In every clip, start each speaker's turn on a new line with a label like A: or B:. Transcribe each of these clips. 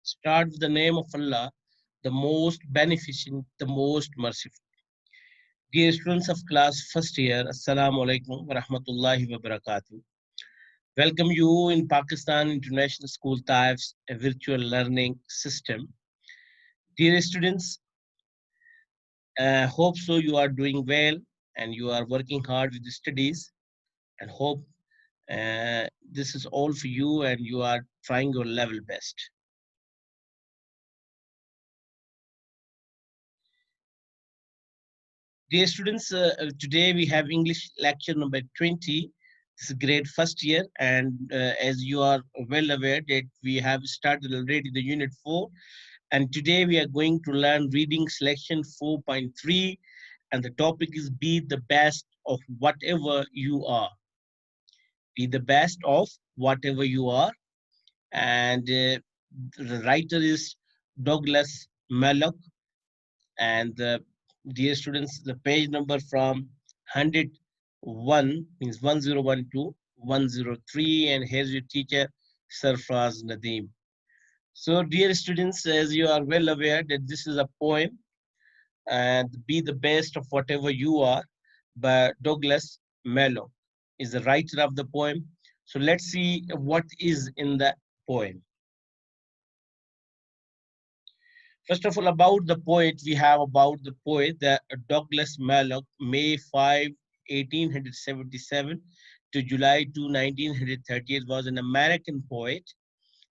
A: Start with the name of Allah, the most beneficent, the most merciful. Dear students of class first year, Assalamu alaikum wa rahmatullahi wa barakatuh. Welcome you in Pakistan International School TAIF's a virtual learning system. Dear students, hope so you are doing well and you are working hard with the studies, and hope this is all for you and you are trying your level best. Dear students, today we have English lecture number 20. This is grade first year, and as you are well aware that we have started already the unit 4, and today we are going to learn reading selection 4.3, and the topic is be the best of whatever you are. Be the best of whatever you are, and the writer is Douglas Malloch, and dear students, the page number from 101 means 1012, 103, and here's your teacher, Sarfraz Nadeem. So, dear students, as you are well aware that this is a poem, and be the best of whatever you are, by Douglas Malloch is the writer of the poem. So let's see what is in the poem. First of all, about the poet, we have about the poet, the Douglas Malloch, May 5, 1877 to July 2, 1938, was an American poet,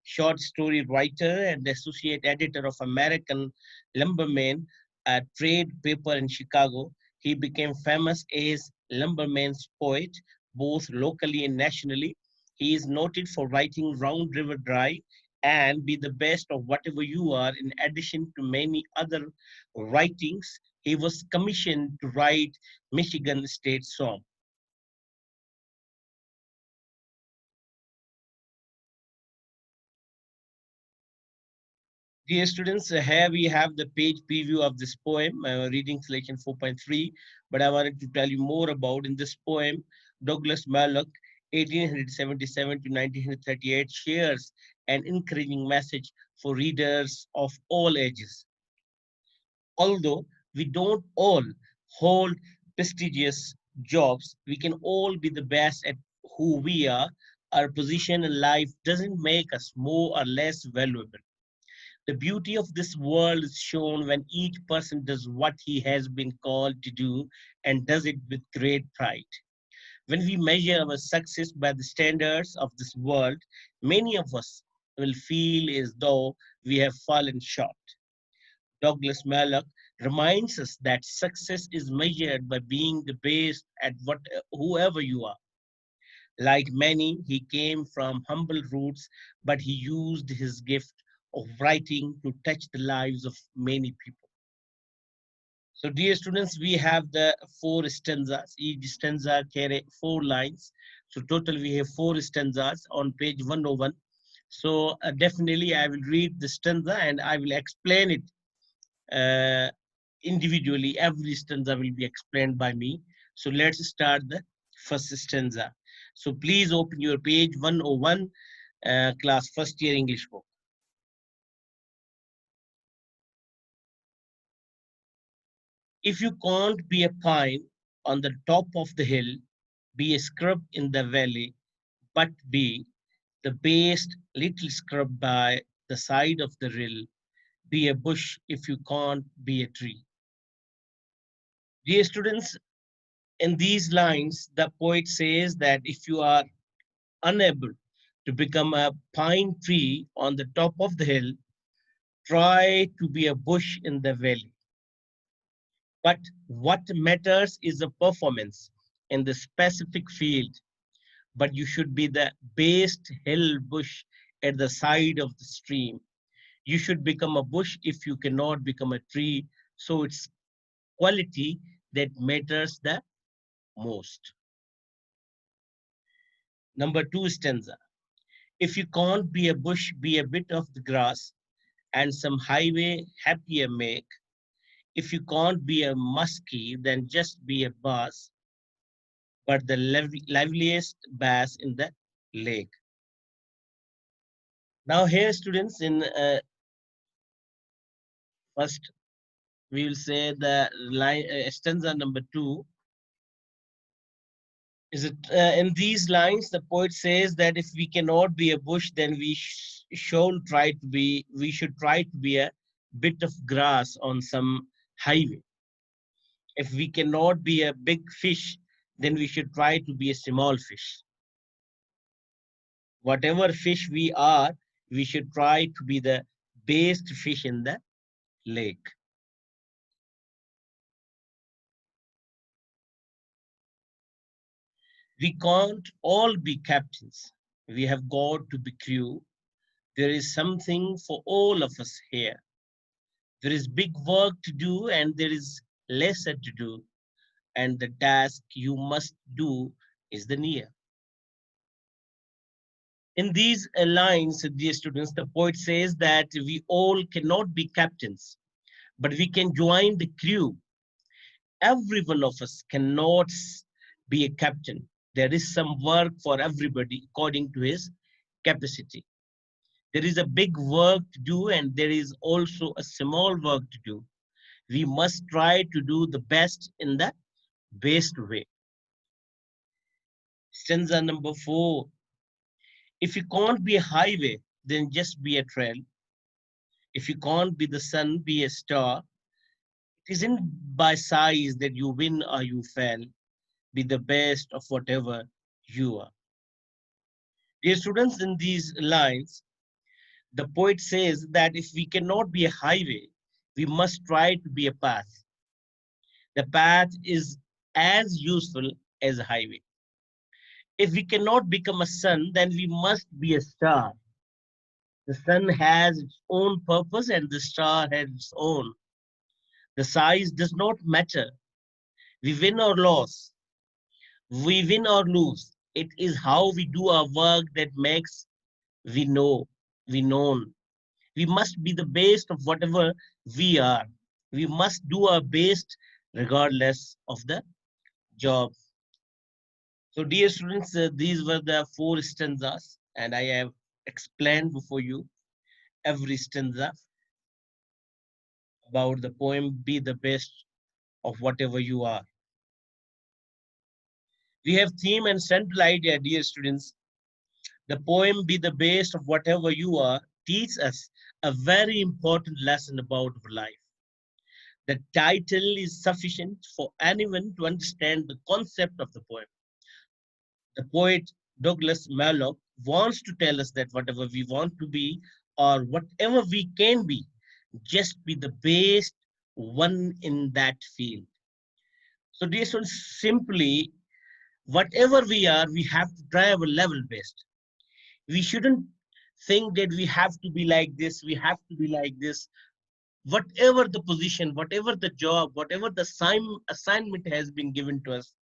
A: short story writer, and associate editor of American Lumberman, a trade paper in Chicago. He became famous as Lumberman's poet, both locally and nationally. He is noted for writing Round River Drive and Be the Best of Whatever You Are. In addition to many other writings, he was commissioned to write Michigan State Song. Dear students, here we have the page preview of this poem, reading selection 4.3. But I wanted to tell you more about in this poem, Douglas Malloch, 1877 to 1938, shares an encouraging message for readers of all ages. Although we don't all hold prestigious jobs, we can all be the best at who we are. Our position in life doesn't make us more or less valuable. The beauty of this world is shown when each person does what he has been called to do and does it with great pride. When we measure our success by the standards of this world, many of us will feel as though we have fallen short. Douglas Malloch reminds us that success is measured by being the best at whoever you are. Like many, he came from humble roots, but he used his gift of writing to touch the lives of many people. So, dear students, we have the 4 stanzas. Each stanza carry 4 lines. So, total we have 4 stanzas on page 101. So, definitely I will read the stanza and I will explain it uh, individually. Every stanza will be explained by me. So, let's start the first stanza. So, please open your page 101, class first year English book. If you can't be a pine on the top of the hill, be a scrub in the valley, but be the best little scrub by the side of the rill. Be a bush if you can't be a tree. Dear students, in these lines, the poet says that if you are unable to become a pine tree on the top of the hill, try to be a bush in the valley. But what matters is the performance in the specific field. But you should be the best hill bush at the side of the stream. You should become a bush if you cannot become a tree. So it's quality that matters the most. Number 2 stanza. If you can't be a bush, be a bit of the grass and some highway happier make. If you can't be a muskie, then just be a bass, but the liveliest bass in the lake. Now here students, in First, we will say the line stanza number 2. Is it in these lines? The poet says that if we cannot be a bush, then we should try to be. We should try to be a bit of grass on some highway. If we cannot be a big fish, then we should try to be a small fish. Whatever fish we are, we should try to be the best fish in the lake. We can't all be captains. We have got to be crew. There is something for all of us here. There is big work to do and there is lesser to do. And the task you must do is the near. In these lines, dear students, the poet says that we all cannot be captains, but we can join the crew. Every one of us cannot be a captain. There is some work for everybody according to his capacity. There is a big work to do and there is also a small work to do. We must try to do the best in the best way. Stanza number 4. If you can't be a highway, then just be a trail. If you can't be the sun, be a star. It isn't by size that you win or you fail. Be the best of whatever you are. Dear students, in these lines, the poet says that if we cannot be a highway, we must try to be a path. The path is as useful as a highway. If we cannot become a sun, then we must be a star. The sun has its own purpose and the star has its own. The size does not matter. We win or lose. We win or lose. It is how we do our work that makes we know, we known. We must be the best of whatever we are. We must do our best regardless of the job. So, dear students, these were the 4 stanzas, and I have explained before you every stanza about the poem Be the Best of Whatever You Are. We have theme and central idea, dear students. The poem Be the Best of Whatever You Are teaches us a very important lesson about life. The title is sufficient for anyone to understand the concept of the poem. The poet Douglas Malloch wants to tell us that whatever we want to be or whatever we can be, just be the best one in that field. So, dear students, simply whatever we are, we have to try our level best. We shouldn't think that we have to be like this, we have to be like this. Whatever the position, whatever the job, whatever the assignment has been given to us,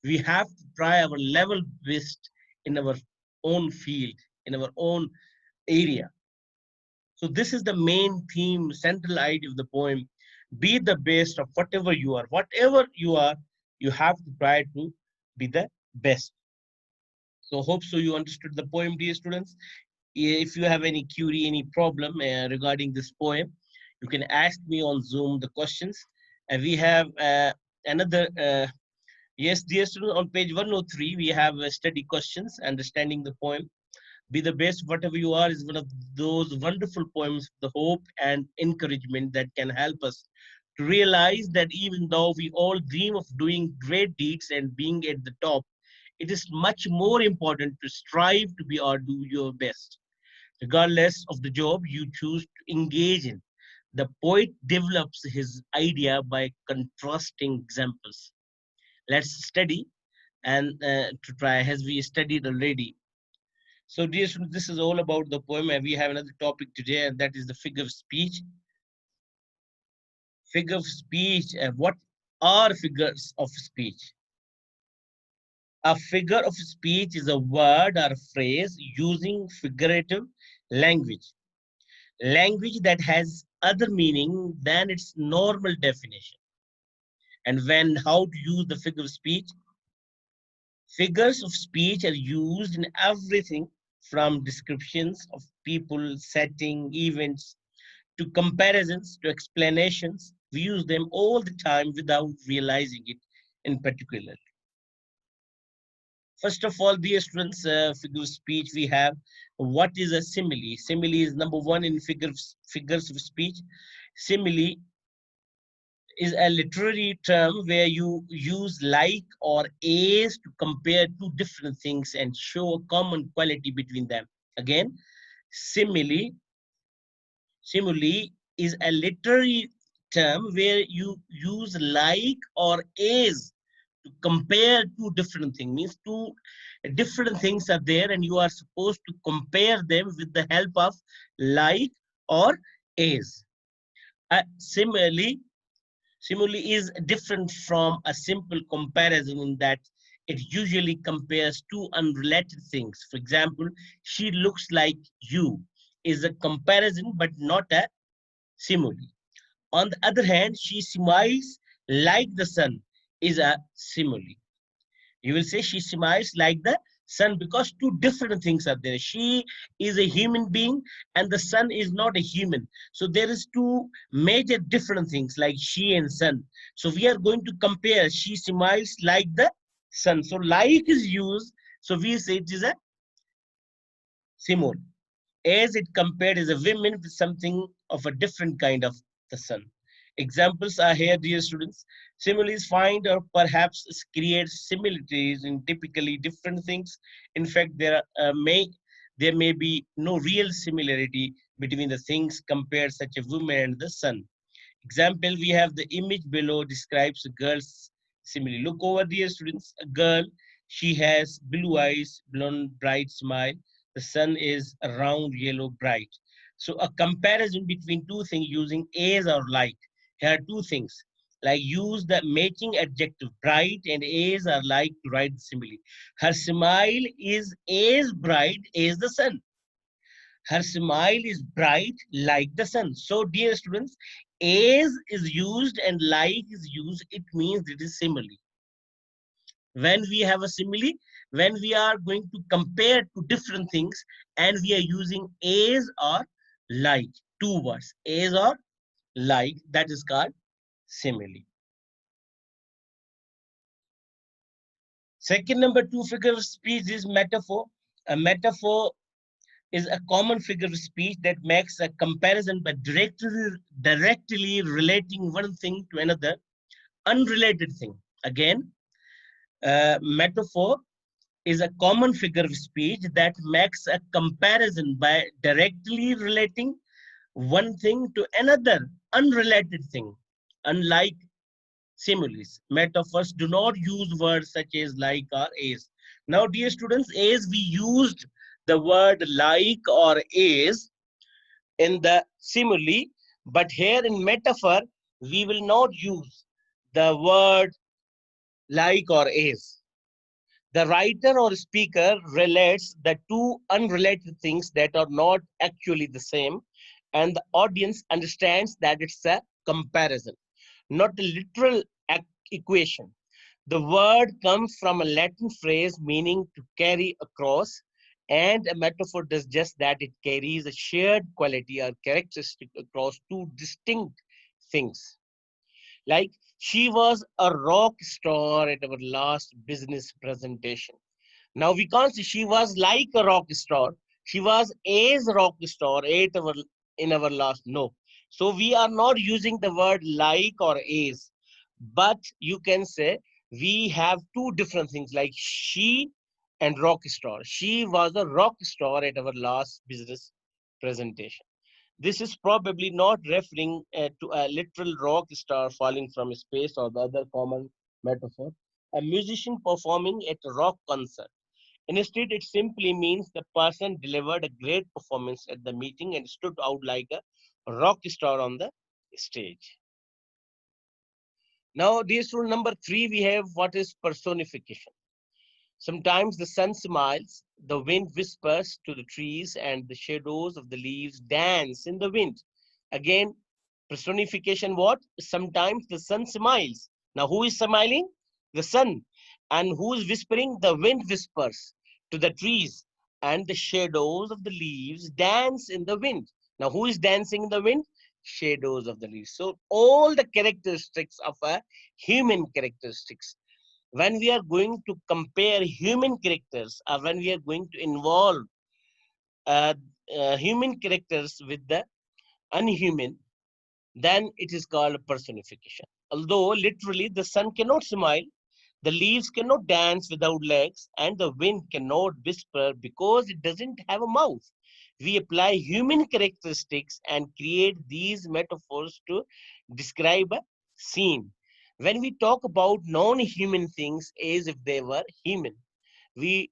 A: we have to try our level best in our own field, in our own area. So this is the main theme, central idea of the poem. Be the best of whatever you are. Whatever you are, you have to try to be the best. So hope so you understood the poem, dear students. If you have any query, any problem regarding this poem, you can ask me on Zoom the questions. And we have another, yes, dear students, on page 103, we have study questions, understanding the poem. Be the best, whatever you are, is one of those wonderful poems, the hope and encouragement that can help us to realize that even though we all dream of doing great deeds and being at the top, it is much more important to strive to be or do your best regardless of the job you choose to engage in. The poet develops his idea by contrasting examples. Let's study and to try as we studied already. So, dear students, this is all about the poem, and we have another topic today, and that is the figure of speech. Figure of speech. What are figures of speech? A figure of speech is a word or a phrase using figurative language. Language that has other meaning than its normal definition. And when how to use the figure of speech? Figures of speech are used in everything from descriptions of people, setting, events to comparisons, to explanations. We use them all the time without realizing it in particular. First of all, dear students, figure of speech we have. What is a simile? Simile is number one in figures of speech. Simile is a literary term where you use like or as to compare two different things and show a common quality between them. Again, simile, simile is a literary term where you use like or as to compare two different things. Means two different things are there and you are supposed to compare them with the help of like or as. Similarly, simile is different from a simple comparison in that it usually compares two unrelated things. For example, she looks like you is a comparison but not a simile. On the other hand, she smiles like the sun is a simile. You will say she smiles like the sun because two different things are there. She is a human being and the sun is not a human. So there is two major different things like she and sun. So we are going to compare she smiles like the sun. So like is used. So we say it is a simile. As it compared as a woman with something of a different kind of the sun. Examples are here, dear students. Similes find or perhaps create similarities in typically different things. In fact, there may be no real similarity between the things compared, such a woman and the sun. Example, we have the image below describes a girl's simile. Look over, dear students. A girl, she has blue eyes, blonde, bright smile. The sun is a round, yellow, bright. So a comparison between two things using as or like. Here are two things. Like use the matching adjective bright and as are like to write the simile. Her smile is as bright as the sun. Her smile is bright like the sun. So, dear students, as is used and like is used, it means it is simile. When we have a simile, when we are going to compare two different things and we are using as or like, two words, as or like, that is called simile. Second number two figure of speech is metaphor. A metaphor is a common figure of speech that makes a comparison by directly relating one thing to another unrelated thing. Again, metaphor is a common figure of speech that makes a comparison by directly relating one thing to another unrelated thing. Unlike similes, metaphors do not use words such as like or as. Now, dear students, as we used the word like or as in the simile, but here in metaphor, we will not use the word like or as. The writer or speaker relates the two unrelated things that are not actually the same, and the audience understands that it's a comparison, not a literal equation. The word comes from a Latin phrase meaning to carry across, and a metaphor does just that. It carries a shared quality or characteristic across two distinct things. Like she was a rock star at our last business presentation. Now we can't say she was like a rock star. She was as a rock star at in our last. No. So we are not using the word like or as, but you can say we have two different things like she and rock star. She was a rock star at our last business presentation. This is probably not referring to a literal rock star falling from space or the other common metaphor, a musician performing at a rock concert. Instead, it simply means the person delivered a great performance at the meeting and stood out like a rock star on the stage. Now, this rule number three, we have what is personification. Sometimes the sun smiles, the wind whispers to the trees, and the shadows of the leaves dance in the wind. Again, personification what? Sometimes the sun smiles. Now, who is smiling? The sun. And who is whispering? The wind whispers to the trees, and the shadows of the leaves dance in the wind. Now, who is dancing in the wind? shadows of the leaves. So all the characteristics of a human characteristics. When we are going to compare human characters, or when we are going to involve uh, human characters with the unhuman, then it is called personification. Although literally the sun cannot smile, the leaves cannot dance without legs, and the wind cannot whisper because it doesn't have a mouth. We apply human characteristics and create these metaphors to describe a scene. When we talk about non-human things as if they were human, we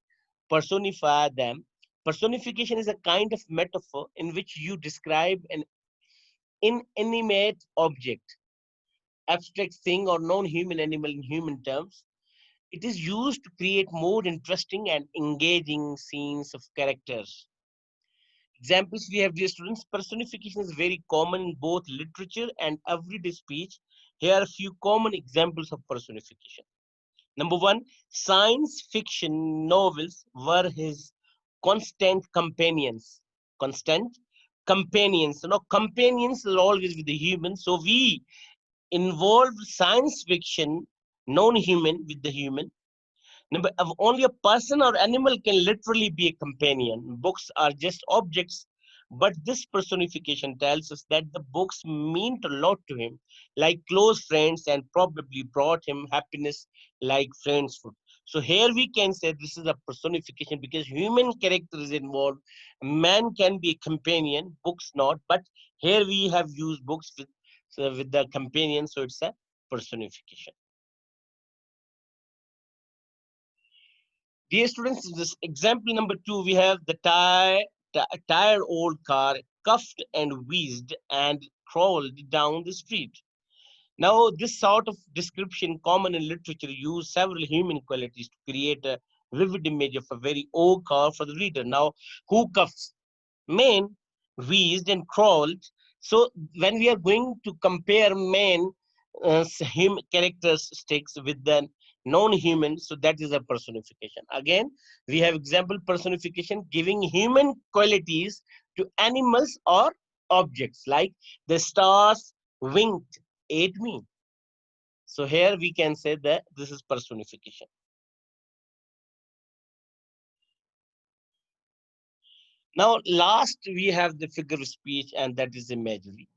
A: personify them. Personification is a kind of metaphor in which you describe an inanimate object, abstract thing, or non-human animal in human terms. It is used to create more interesting and engaging scenes of characters. Examples we have, dear students, personification is very common in both literature and everyday speech. Here are a few common examples of personification. Number one, science fiction novels were his constant companions. Constant companions. You know, companions are always with the human. So we involve science fiction, non-human with the human. Number, only a person or animal can literally be a companion. Books are just objects, but this personification tells us that the books meant a lot to him, like close friends, and probably brought him happiness like friends would. So here we can say this is a personification because human character is involved. Man can be a companion, books not, but here we have used books with, so with the companion, so it's a personification. Dear students, this example number two, we have the tired old car cuffed and wheezed and crawled down the street. Now, this sort of description, common in literature, use several human qualities to create a vivid image of a very old car for the reader. Now, who cuffs? Man wheezed and crawled. So when we are going to compare man him characteristics with the non-human, so that is a personification. Again, we have example personification giving human qualities to animals or objects, like the stars winked at me. So here we can say that this is personification. Now last we have the figure of speech, and that is imagery.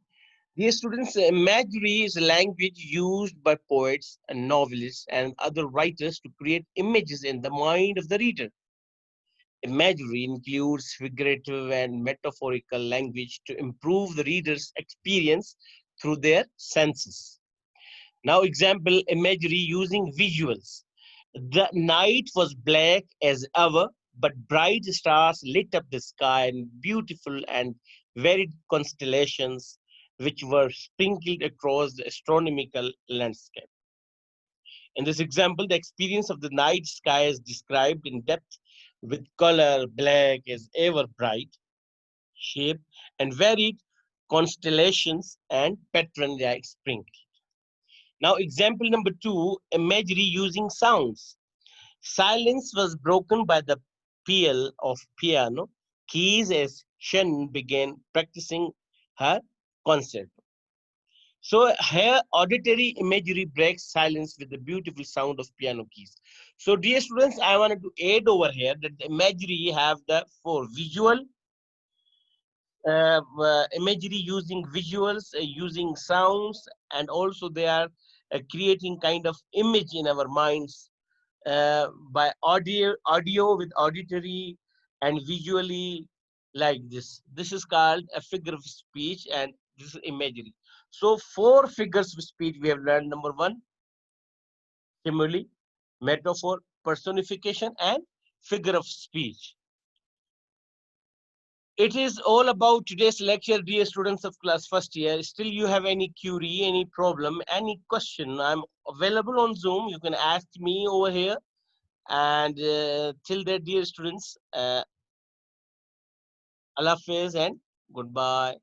A: Dear students, imagery is a language used by poets and novelists and other writers to create images in the mind of the reader. Imagery includes figurative and metaphorical language to improve the reader's experience through their senses. Now, example imagery using visuals. The night was black as ever, but bright stars lit up the sky and beautiful and varied constellations which were sprinkled across the astronomical landscape. In this example, the experience of the night sky is described in depth with color, black as ever bright, shape, and varied constellations and pattern like sprinkled. Now, example number two, imagery using sounds. Silence was broken by the peal of piano keys as Shen began practicing her concert. So here auditory imagery breaks silence with the beautiful sound of piano keys. So dear students, I wanted to add over here that the imagery have the four visual, imagery using visuals, using sounds, and also they are creating kind of image in our minds by audio with auditory and visually like this. This is called a figure of speech and this is imagery. So four figures of speech we have learned. Number one, simile, metaphor, personification, and figure of speech. It is all about today's lecture, dear students of class first year. Still you have any query, any problem, any question, I'm available on Zoom. You can ask me over here. And till then, dear students, Allah Hafiz and goodbye.